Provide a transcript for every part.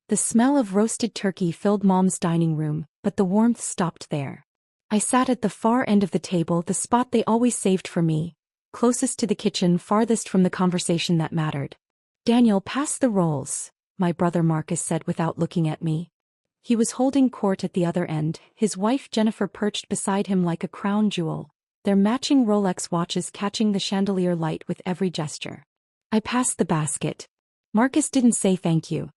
The smell of roasted turkey filled Mom's dining room, but the warmth stopped there. I sat at the far end of the table, the spot they always saved for me, closest to the kitchen, farthest from the conversation that mattered. "Daniel, pass the rolls," my brother Marcus said without looking at me. He was holding court at the other end, his wife Jennifer perched beside him like a crown jewel, their matching Rolex watches catching the chandelier light with every gesture. I passed the basket. Marcus didn't say thank you.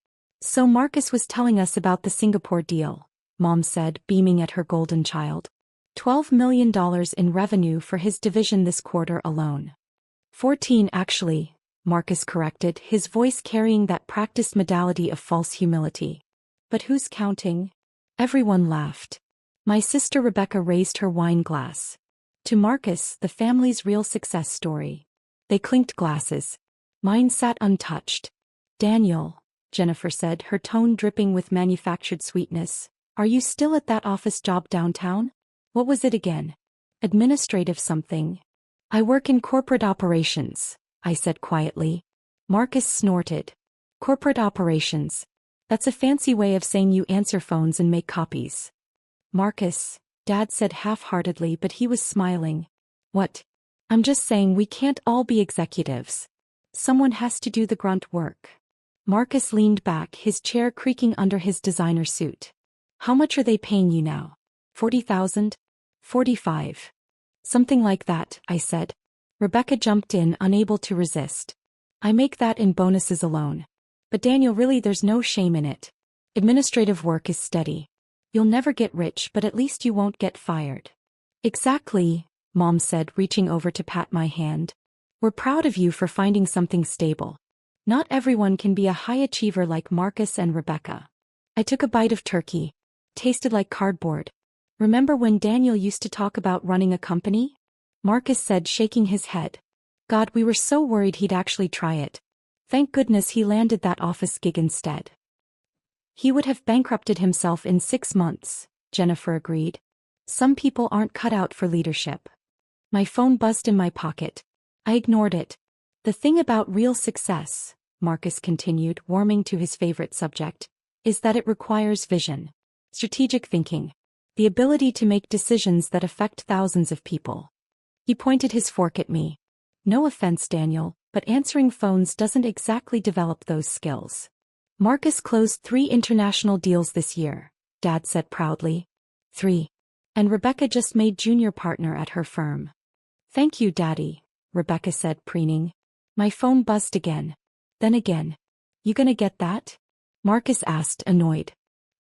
"So Marcus was telling us about the Singapore deal," Mom said, beaming at her golden child. $12 million in revenue for his division this quarter alone. 14 actually, Marcus corrected, his voice carrying that practiced modality of false humility. "But who's counting?" Everyone laughed. My sister Rebecca raised her wine glass. To Marcus, the family's real success story. They clinked glasses. Mine sat untouched. "Daniel," Jennifer said, her tone dripping with manufactured sweetness, "are you still at that office job downtown? What was it again? Administrative something?" "I work in corporate operations," I said quietly. Marcus snorted. "Corporate operations. That's a fancy way of saying you answer phones and make copies." "Marcus," Dad said half-heartedly, but he was smiling. "What?" "I'm just saying we can't all be executives. Someone has to do the grunt work." Marcus leaned back, his chair creaking under his designer suit. "How much are they paying you now? 40,000? 45. Something like that," I said. Rebecca jumped in, unable to resist. "I make that in bonuses alone. But Daniel, really, there's no shame in it. Administrative work is steady. You'll never get rich, but at least you won't get fired." "Exactly," Mom said, reaching over to pat my hand. "We're proud of you for finding something stable. Not everyone can be a high achiever like Marcus and Rebecca." I took a bite of turkey. Tasted like cardboard. "Remember when Daniel used to talk about running a company?" Marcus said, shaking his head. "God, we were so worried he'd actually try it. Thank goodness he landed that office gig instead." "He would have bankrupted himself in 6 months, Jennifer agreed. "Some people aren't cut out for leadership." My phone buzzed in my pocket. I ignored it. "The thing about real success," Marcus continued, warming to his favorite subject, "is that it requires vision. Strategic thinking. The ability to make decisions that affect thousands of people." He pointed his fork at me. "No offense, Daniel, but answering phones doesn't exactly develop those skills." "Marcus closed 3 international deals this year," Dad said proudly. 3. And Rebecca just made junior partner at her firm. "Thank you, Daddy," Rebecca said, preening. My phone buzzed again. Then again. "You gonna get that?" Marcus asked, annoyed.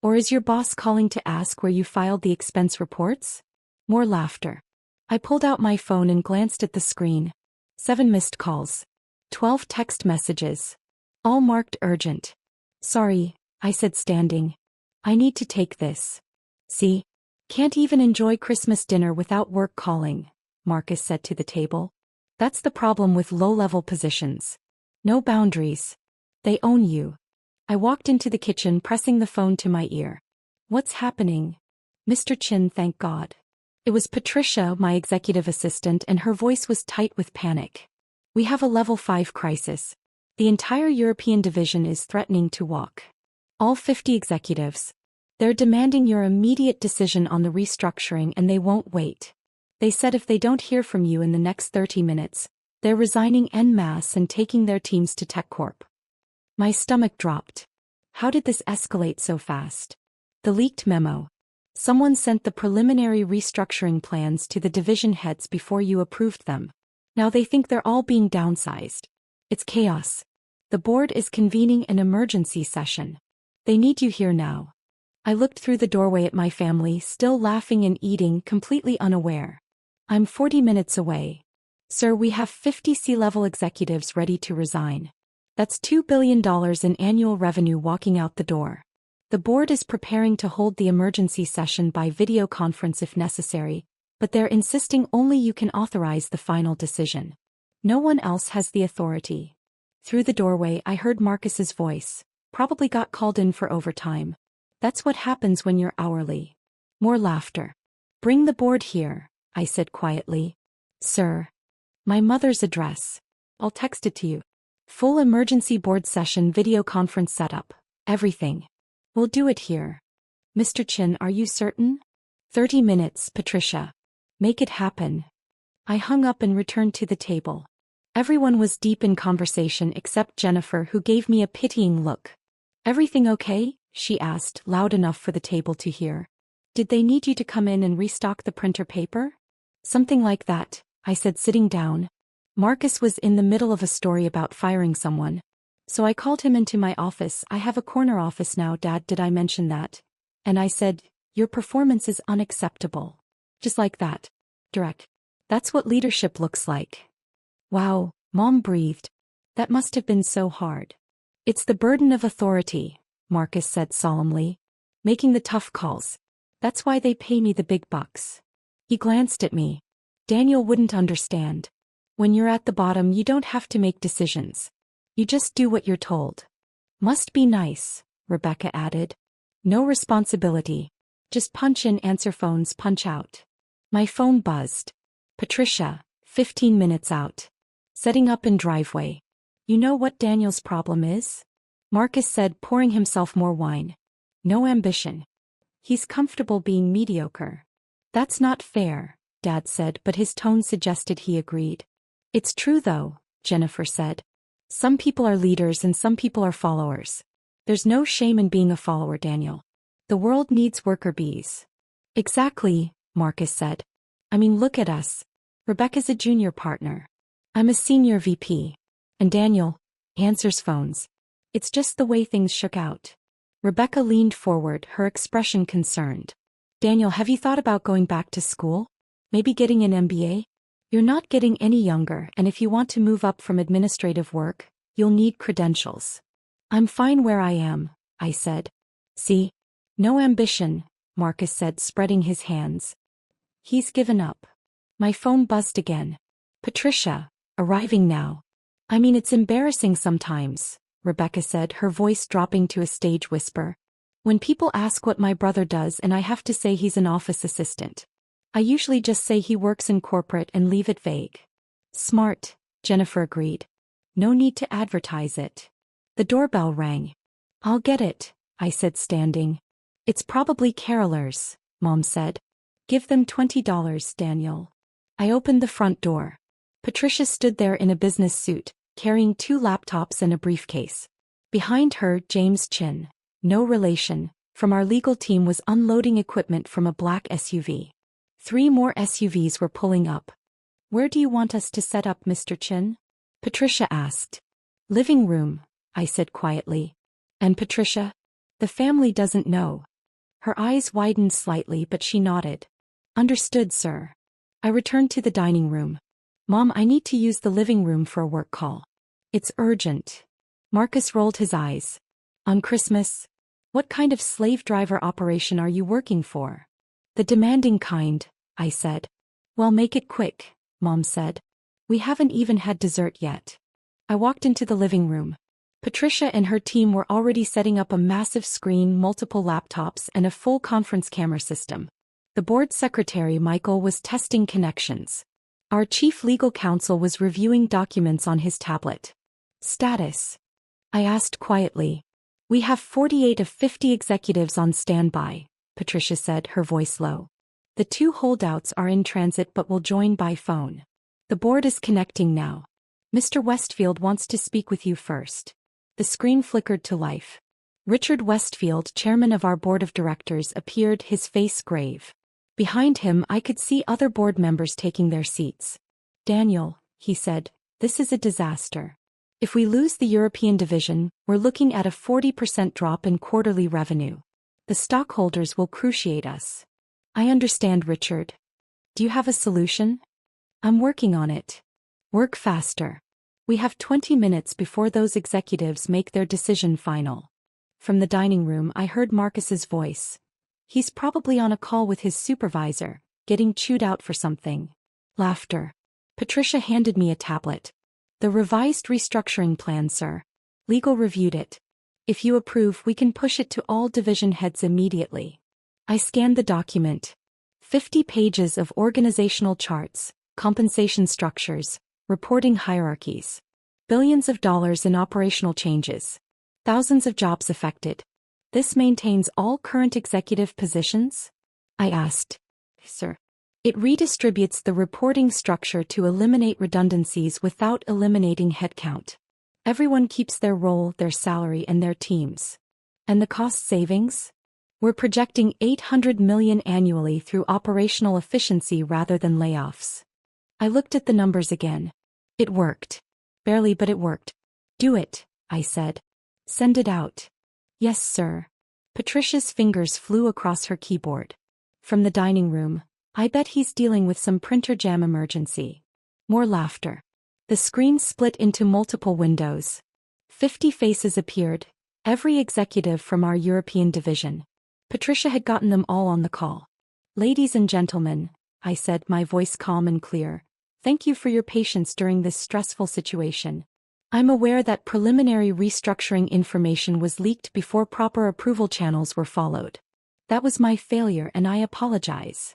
"Or is your boss calling to ask where you filed the expense reports?" More laughter. I pulled out my phone and glanced at the screen. 7 missed calls. 12 text messages. All marked urgent. "Sorry," I said, standing. "I need to take this." "See? Can't even enjoy Christmas dinner without work calling," Marcus said to the table. "That's the problem with low-level positions. No boundaries. They own you." I walked into the kitchen, pressing the phone to my ear. "What's happening?" "Mr. Chin, thank God." It was Patricia, my executive assistant, and her voice was tight with panic. "We have a level 5 crisis. The entire European division is threatening to walk. All 50 executives. They're demanding your immediate decision on the restructuring, and they won't wait. They said if they don't hear from you in the next 30 minutes, they're resigning en masse and taking their teams to TechCorp." My stomach dropped. How did this escalate so fast? The leaked memo. Someone sent the preliminary restructuring plans to the division heads before you approved them. Now they think they're all being downsized. It's chaos. The board is convening an emergency session. They need you here now. I looked through the doorway at my family, still laughing and eating, completely unaware. "I'm 40 minutes away. Sir, we have 50 C-level executives ready to resign. That's $2 billion in annual revenue walking out the door. The board is preparing to hold the emergency session by video conference if necessary, but they're insisting only you can authorize the final decision. No one else has the authority." Through the doorway I heard Marcus's voice. "Probably got called in for overtime. That's what happens when you're hourly." More laughter. "Bring the board here," I said quietly. "Sir." "My mother's address. I'll text it to you. Full emergency board session video conference setup. Everything." We'll do it here. Mr. Chin, are you certain? 30 minutes, Patricia. Make it happen. I hung up and returned to the table. Everyone was deep in conversation except Jennifer, who gave me a pitying look. Everything okay? She asked, loud enough for the table to hear. Did they need you to come in and restock the printer paper? Something like that, I said, sitting down. Marcus was in the middle of a story about firing someone. So I called him into my office. I have a corner office now, Dad, did I mention that? And I said, your performance is unacceptable. Just like that. Direct. That's what leadership looks like. Wow, Mom breathed. That must have been so hard. It's the burden of authority, Marcus said solemnly. Making the tough calls. That's why they pay me the big bucks. He glanced at me. Daniel wouldn't understand. When you're at the bottom, you don't have to make decisions. You just do what you're told. Must be nice, Rebecca added. No responsibility. Just punch in, answer phones, punch out. My phone buzzed. Patricia, 15 minutes out. Setting up in driveway. You know what Daniel's problem is? Marcus said, pouring himself more wine. No ambition. He's comfortable being mediocre. That's not fair, Dad said, but his tone suggested he agreed. It's true though, Jennifer said. Some people are leaders and some people are followers. There's no shame in being a follower, Daniel. The world needs worker bees. Exactly, Marcus said. I mean, look at us. Rebecca's a junior partner. I'm a senior VP. And Daniel answers phones. It's just the way things shook out. Rebecca leaned forward, her expression concerned. Daniel, have you thought about going back to school? Maybe getting an MBA? You're not getting any younger, and if you want to move up from administrative work, you'll need credentials. I'm fine where I am, I said. See? No ambition, Marcus said, spreading his hands. He's given up. My phone buzzed again. Patricia, arriving now. I mean, it's embarrassing sometimes, Rebecca said, her voice dropping to a stage whisper. When people ask what my brother does and I have to say he's an office assistant. I usually just say he works in corporate and leave it vague. Smart, Jennifer agreed. No need to advertise it. The doorbell rang. I'll get it, I said, standing. It's probably carolers, Mom said. Give them $20, Daniel. I opened the front door. Patricia stood there in a business suit, carrying 2 laptops and a briefcase. Behind her, James Chin, no relation, from our legal team was unloading equipment from a black SUV. 3 more SUVs were pulling up. Where do you want us to set up, Mr. Chin? Patricia asked. Living room, I said quietly. And Patricia? The family doesn't know. Her eyes widened slightly, but she nodded. Understood, sir. I returned to the dining room. Mom, I need to use the living room for a work call. It's urgent. Marcus rolled his eyes. On Christmas? What kind of slave driver operation are you working for? The demanding kind, I said. Well, make it quick, Mom said. We haven't even had dessert yet. I walked into the living room. Patricia and her team were already setting up a massive screen, multiple laptops, and a full conference camera system. The board secretary, Michael, was testing connections. Our chief legal counsel was reviewing documents on his tablet. Status? I asked quietly. We have 48 of 50 executives on standby, Patricia said, her voice low. The 2 holdouts are in transit but will join by phone. The board is connecting now. Mr. Westfield wants to speak with you first. The screen flickered to life. Richard Westfield, chairman of our board of directors, appeared, his face grave. Behind him, I could see other board members taking their seats. Daniel, he said, this is a disaster. If we lose the European division, we're looking at a 40% drop in quarterly revenue. The stockholders will cruciate us. I understand, Richard. Do you have a solution? I'm working on it. Work faster. We have 20 minutes before those executives make their decision final. From the dining room, I heard Marcus's voice. He's probably on a call with his supervisor, getting chewed out for something. Laughter. Patricia handed me a tablet. The revised restructuring plan, sir. Legal reviewed it. If you approve, we can push it to all division heads immediately. I scanned the document. 50 pages of organizational charts, compensation structures, reporting hierarchies. Billions of dollars in operational changes. Thousands of jobs affected. This maintains all current executive positions? I asked. Sir. It redistributes the reporting structure to eliminate redundancies without eliminating headcount. Everyone keeps their role, their salary, and their teams. And the cost savings? We're projecting $800 million annually through operational efficiency rather than layoffs. I looked at the numbers again. It worked. Barely, but it worked. Do it, I said. Send it out. Yes, sir. Patricia's fingers flew across her keyboard. From the dining room, I bet he's dealing with some printer jam emergency. More laughter. The screen split into multiple windows. 50 faces appeared, every executive from our European division. Patricia had gotten them all on the call. Ladies and gentlemen, I said, my voice calm and clear, thank you for your patience during this stressful situation. I'm aware that preliminary restructuring information was leaked before proper approval channels were followed. That was my failure and I apologize.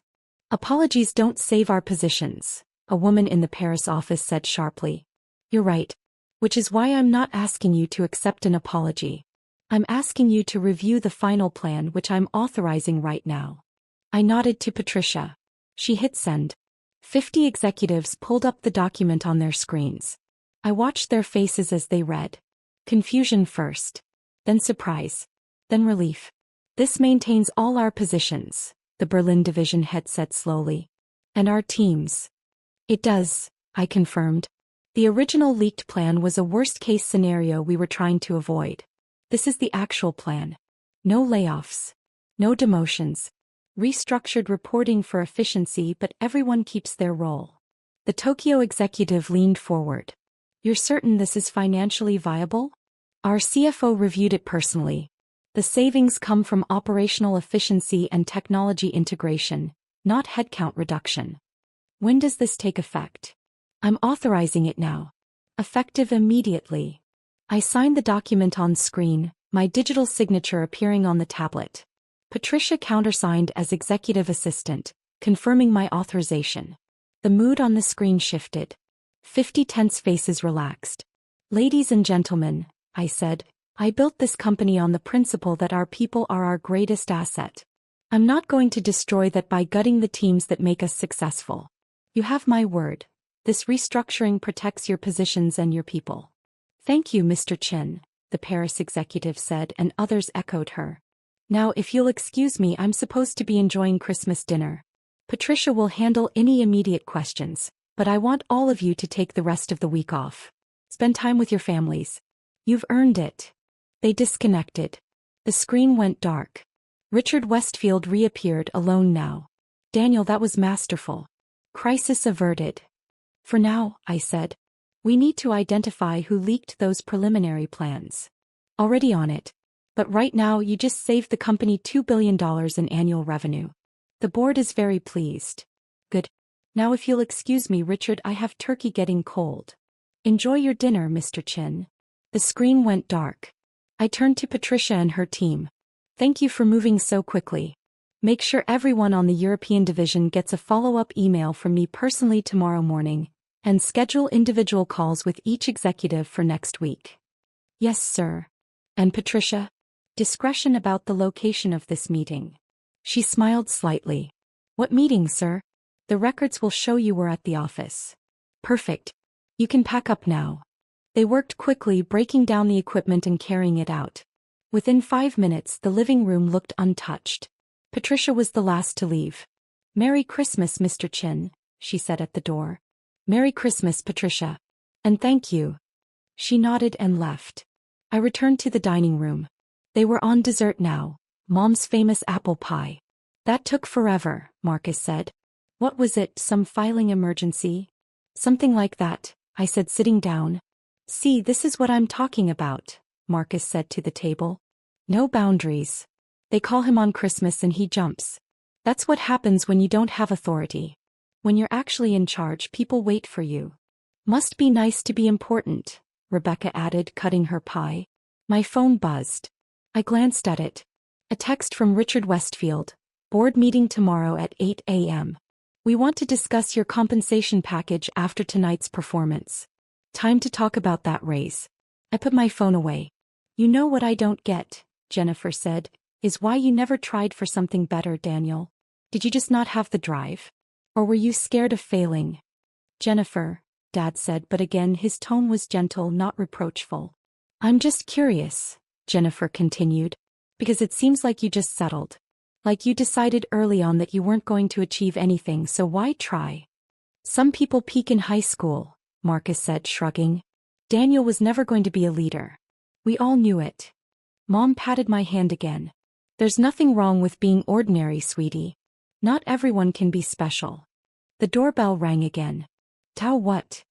Apologies don't save our positions, a woman in the Paris office said sharply. You're right. Which is why I'm not asking you to accept an apology. I'm asking you to review the final plan which I'm authorizing right now. I nodded to Patricia. She hit send. 50 executives pulled up the document on their screens. I watched their faces as they read. Confusion first. Then surprise. Then relief. This maintains all our positions, the Berlin division head said slowly. And our teams. It does, I confirmed. The original leaked plan was a worst-case scenario we were trying to avoid. This is the actual plan. No layoffs. No demotions. Restructured reporting for efficiency, but everyone keeps their role. The Tokyo executive leaned forward. You're certain this is financially viable? Our CFO reviewed it personally. The savings come from operational efficiency and technology integration, not headcount reduction. When does this take effect? I'm authorizing it now. Effective immediately. I signed the document on screen, my digital signature appearing on the tablet. Patricia countersigned as executive assistant, confirming my authorization. The mood on the screen shifted. 50 tense faces relaxed. Ladies and gentlemen, I said, I built this company on the principle that our people are our greatest asset. I'm not going to destroy that by gutting the teams that make us successful. You have my word. This restructuring protects your positions and your people. Thank you, Mr. Chin, the Paris executive said, and others echoed her. Now if you'll excuse me, I'm supposed to be enjoying Christmas dinner. Patricia will handle any immediate questions, but I want all of you to take the rest of the week off. Spend time with your families. You've earned it. They disconnected. The screen went dark. Richard Westfield reappeared alone now. Daniel, that was masterful. Crisis averted. For now, I said. We need to identify who leaked those preliminary plans. Already on it. But right now you just saved the company $2 billion in annual revenue. The board is very pleased. Good. Now if you'll excuse me, Richard, I have turkey getting cold. Enjoy your dinner, Mr. Chin. The screen went dark. I turned to Patricia and her team. Thank you for moving so quickly. Make sure everyone on the European division gets a follow-up email from me personally tomorrow morning, and schedule individual calls with each executive for next week. Yes, sir. And Patricia? Discretion about the location of this meeting. She smiled slightly. What meeting, sir? The records will show you were at the office. Perfect. You can pack up now. They worked quickly, breaking down the equipment and carrying it out. Within 5 minutes, the living room looked untouched. Patricia was the last to leave. Merry Christmas, Mr. Chin, she said at the door. Merry Christmas, Patricia. And thank you. She nodded and left. I returned to the dining room. They were on dessert now, Mom's famous apple pie. That took forever, Marcus said. What was it, some filing emergency? Something like that, I said, sitting down. See, this is what I'm talking about, Marcus said to the table. No boundaries. They call him on Christmas and he jumps. That's what happens when you don't have authority. When you're actually in charge, people wait for you. Must be nice to be important, Rebecca added, cutting her pie. My phone buzzed. I glanced at it. A text from Richard Westfield. Board meeting tomorrow at 8 a.m. We want to discuss your compensation package after tonight's performance. Time to talk about that raise. I put my phone away. You know what I don't get, Jennifer said, is why you never tried for something better, Daniel. Did you just not have the drive? Or were you scared of failing? Jennifer, Dad said, but again his tone was gentle, not reproachful. I'm just curious, Jennifer continued, because it seems like you just settled. Like you decided early on that you weren't going to achieve anything, so why try? Some people peak in high school, Marcus said, shrugging. Daniel was never going to be a leader. We all knew it. Mom patted my hand again. There's nothing wrong with being ordinary, sweetie. Not everyone can be special. The doorbell rang again. Tao what?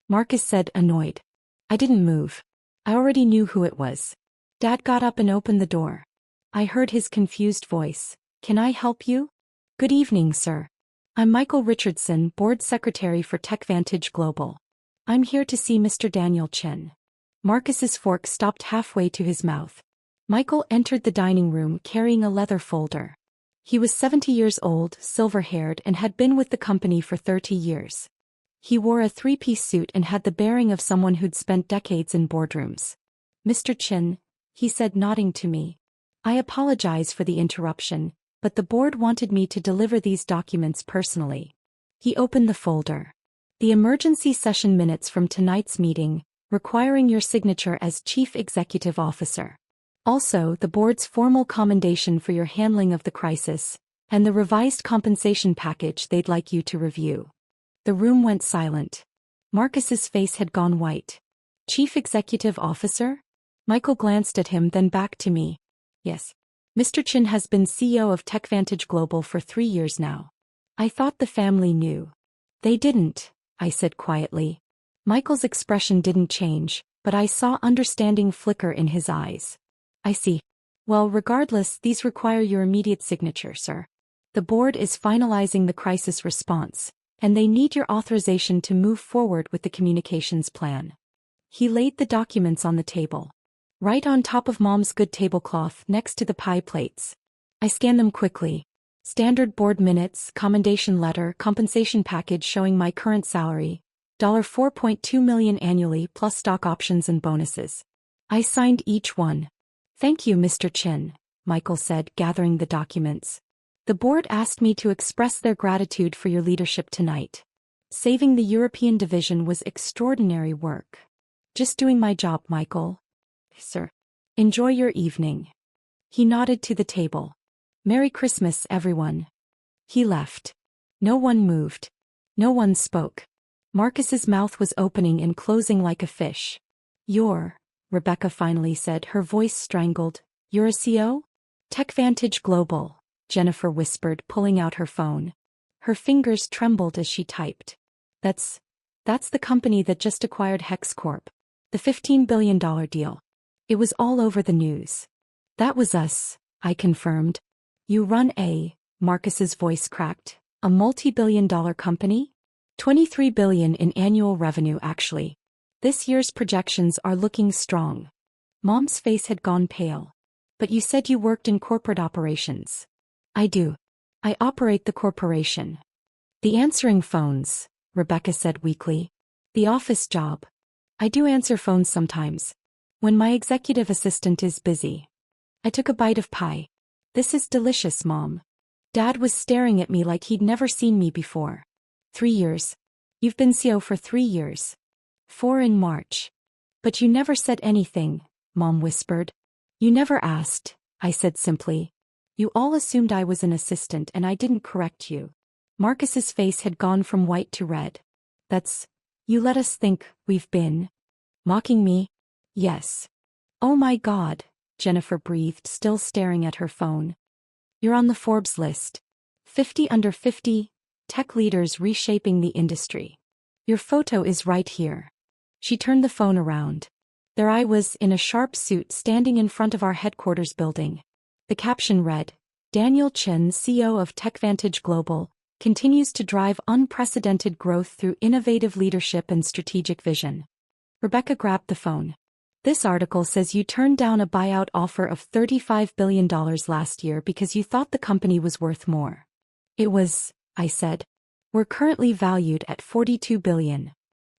Marcus said, annoyed. I didn't move. I already knew who it was. Dad got up and opened the door. I heard his confused voice. Can I help you? Good evening, sir. I'm Michael Richardson, Board Secretary for TechVantage Global. I'm here to see Mr. Daniel Chen. Marcus's fork stopped halfway to his mouth. Michael entered the dining room carrying a leather folder. He was 70 years old, silver-haired, and had been with the company for 30 years. He wore a three-piece suit and had the bearing of someone who'd spent decades in boardrooms. Mr. Chen, he said, nodding to me. I apologize for the interruption, but the board wanted me to deliver these documents personally. He opened the folder. The emergency session minutes from tonight's meeting, requiring your signature as Chief Executive Officer. Also, the board's formal commendation for your handling of the crisis, and the revised compensation package they'd like you to review. The room went silent. Marcus's face had gone white. Chief Executive Officer? Michael glanced at him, then back to me. Yes. Mr. Chen has been CEO of TechVantage Global for 3 years now. I thought the family knew. They didn't, I said quietly. Michael's expression didn't change, but I saw understanding flicker in his eyes. I see. Well, regardless, these require your immediate signature, sir. The board is finalizing the crisis response, and they need your authorization to move forward with the communications plan. He laid the documents on the table. Right on top of Mom's good tablecloth next to the pie plates. I scanned them quickly. Standard board minutes, commendation letter, compensation package showing my current salary, $4.2 million annually plus stock options and bonuses. I signed each one. Thank you, Mr. Chen, Michael said, gathering the documents. The board asked me to express their gratitude for your leadership tonight. Saving the European division was extraordinary work. Just doing my job, Michael. Sir. Enjoy your evening. He nodded to the table. Merry Christmas, everyone. He left. No one moved. No one spoke. Marcus's mouth was opening and closing like a fish. Rebecca finally said, her voice strangled. You're a CO? TechVantage Global, Jennifer whispered, pulling out her phone. Her fingers trembled as she typed. That's the company that just acquired Hex Corp. The $15 billion deal. It was all over the news. That was us, I confirmed. You run Marcus's voice cracked, a multi-billion-dollar company? $23 billion in annual revenue, actually. This year's projections are looking strong. Mom's face had gone pale. But you said you worked in corporate operations. I do. I operate the corporation. The answering phones, Rebecca said weakly. The office job. I do answer phones sometimes. When my executive assistant is busy. I took a bite of pie. This is delicious, Mom. Dad was staring at me like he'd never seen me before. 3 years. You've been CEO for 3 years. 4 in March. But you never said anything, Mom whispered. You never asked, I said simply. You all assumed I was an assistant and I didn't correct you. Marcus's face had gone from white to red. You let us think we've been mocking me? Yes. Oh my God, Jennifer breathed, still staring at her phone. You're on the Forbes list. 50 under 50, tech leaders reshaping the industry. Your photo is right here. She turned the phone around. There I was in a sharp suit standing in front of our headquarters building. The caption read, Daniel Chen, CEO of TechVantage Global, continues to drive unprecedented growth through innovative leadership and strategic vision. Rebecca grabbed the phone. This article says you turned down a buyout offer of $35 billion last year because you thought the company was worth more. It was, I said. We're currently valued at $42 billion.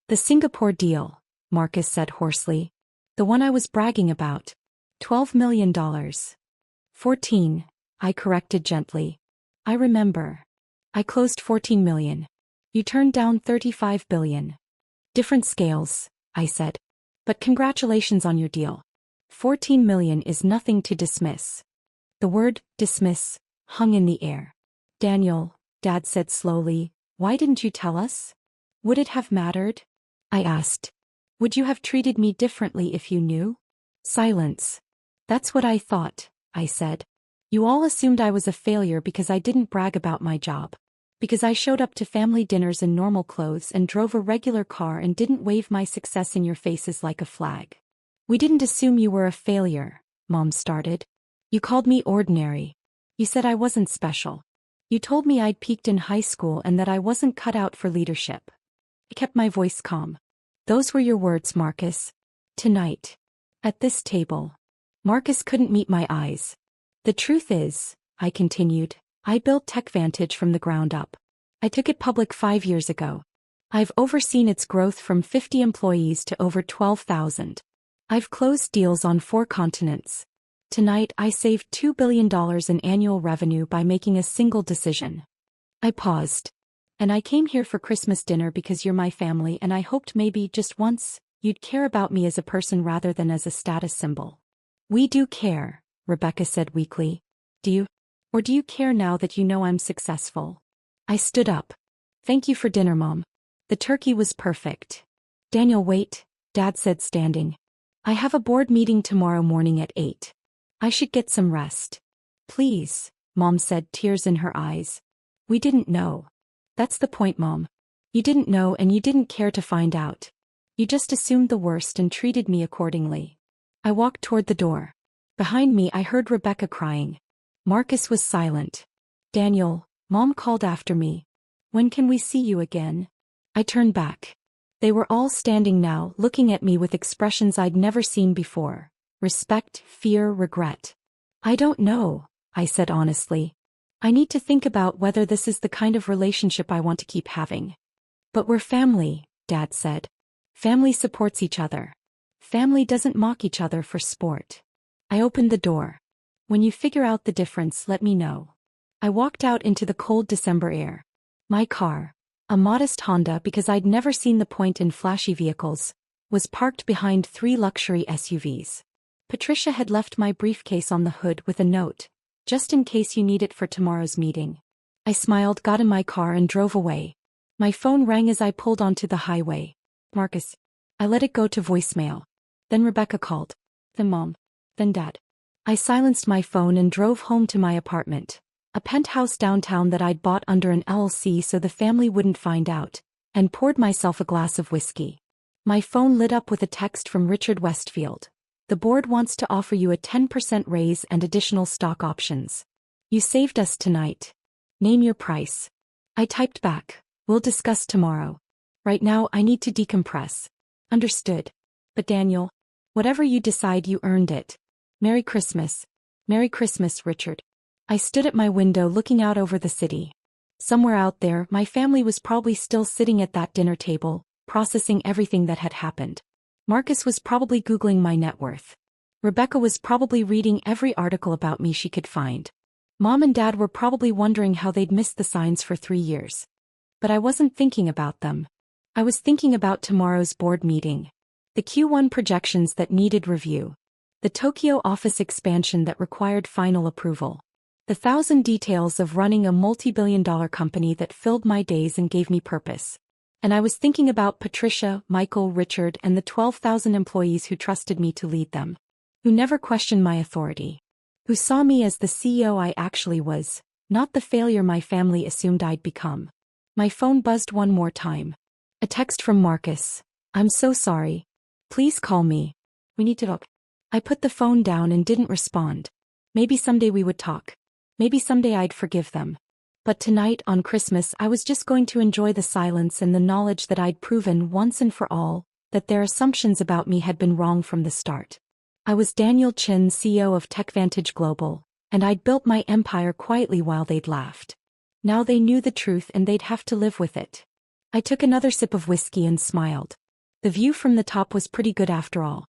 The Singapore deal, Marcus said hoarsely. The one I was bragging about. $12 million. 14, I corrected gently. I remember. I closed 14 million. You turned down 35 billion. Different scales, I said. But congratulations on your deal. 14 million is nothing to dismiss. The word, dismiss, hung in the air. Daniel, Dad said slowly, why didn't you tell us? Would it have mattered? I asked. Would you have treated me differently if you knew? Silence. That's what I thought, I said. You all assumed I was a failure because I didn't brag about my job. Because I showed up to family dinners in normal clothes and drove a regular car and didn't wave my success in your faces like a flag. We didn't assume you were a failure, Mom started. You called me ordinary. You said I wasn't special. You told me I'd peaked in high school and that I wasn't cut out for leadership. I kept my voice calm. Those were your words, Marcus. Tonight. At this table. Marcus couldn't meet my eyes. The truth is, I continued, I built TechVantage from the ground up. I took it public 5 years ago. I've overseen its growth from 50 employees to over 12,000. I've closed deals on 4 continents. Tonight I saved $2 billion in annual revenue by making a single decision. I paused. And I came here for Christmas dinner because you're my family and I hoped maybe just once, you'd care about me as a person rather than as a status symbol. We do care, Rebecca said weakly. Do you? Or do you care now that you know I'm successful? I stood up. Thank you for dinner, Mom. The turkey was perfect. Daniel, wait, Dad said standing. I have a board meeting tomorrow morning at 8. I should get some rest. Please, Mom said, tears in her eyes. We didn't know. That's the point, Mom. You didn't know and you didn't care to find out. You just assumed the worst and treated me accordingly. I walked toward the door. Behind me I heard Rebecca crying. Marcus was silent. Daniel, Mom called after me. When can we see you again? I turned back. They were all standing now, looking at me with expressions I'd never seen before. Respect, fear, regret. I don't know, I said honestly. I need to think about whether this is the kind of relationship I want to keep having. But we're family, Dad said. Family supports each other. Family doesn't mock each other for sport. I opened the door. When you figure out the difference, let me know. I walked out into the cold December air. My car, a modest Honda because I'd never seen the point in flashy vehicles, was parked behind 3 luxury SUVs. Patricia had left my briefcase on the hood with a note, just in case you need it for tomorrow's meeting. I smiled, got in my car and drove away. My phone rang as I pulled onto the highway. Marcus. I let it go to voicemail. Then Rebecca called. Then Mom. Then Dad. I silenced my phone and drove home to my apartment, a penthouse downtown that I'd bought under an LLC so the family wouldn't find out, and poured myself a glass of whiskey. My phone lit up with a text from Richard Westfield. The board wants to offer you a 10% raise and additional stock options. You saved us tonight. Name your price. I typed back. We'll discuss tomorrow. Right now I need to decompress. Understood. But Daniel, whatever you decide, you earned it. Merry Christmas. Merry Christmas, Richard. I stood at my window looking out over the city. Somewhere out there, my family was probably still sitting at that dinner table, processing everything that had happened. Marcus was probably Googling my net worth. Rebecca was probably reading every article about me she could find. Mom and Dad were probably wondering how they'd missed the signs for 3 years. But I wasn't thinking about them. I was thinking about tomorrow's board meeting. The Q1 projections that needed review. The Tokyo office expansion that required final approval. The 1,000 details of running a multi-billion-dollar company that filled my days and gave me purpose. And I was thinking about Patricia, Michael, Richard, and the 12,000 employees who trusted me to lead them. Who never questioned my authority. Who saw me as the CEO I actually was, not the failure my family assumed I'd become. My phone buzzed one more time. A text from Marcus. I'm so sorry. Please call me. We need to talk. I put the phone down and didn't respond. Maybe someday we would talk. Maybe someday I'd forgive them. But tonight, on Christmas, I was just going to enjoy the silence and the knowledge that I'd proven once and for all that their assumptions about me had been wrong from the start. I was Daniel Chin, CEO of TechVantage Global, and I'd built my empire quietly while they'd laughed. Now they knew the truth and they'd have to live with it. I took another sip of whiskey and smiled. The view from the top was pretty good after all.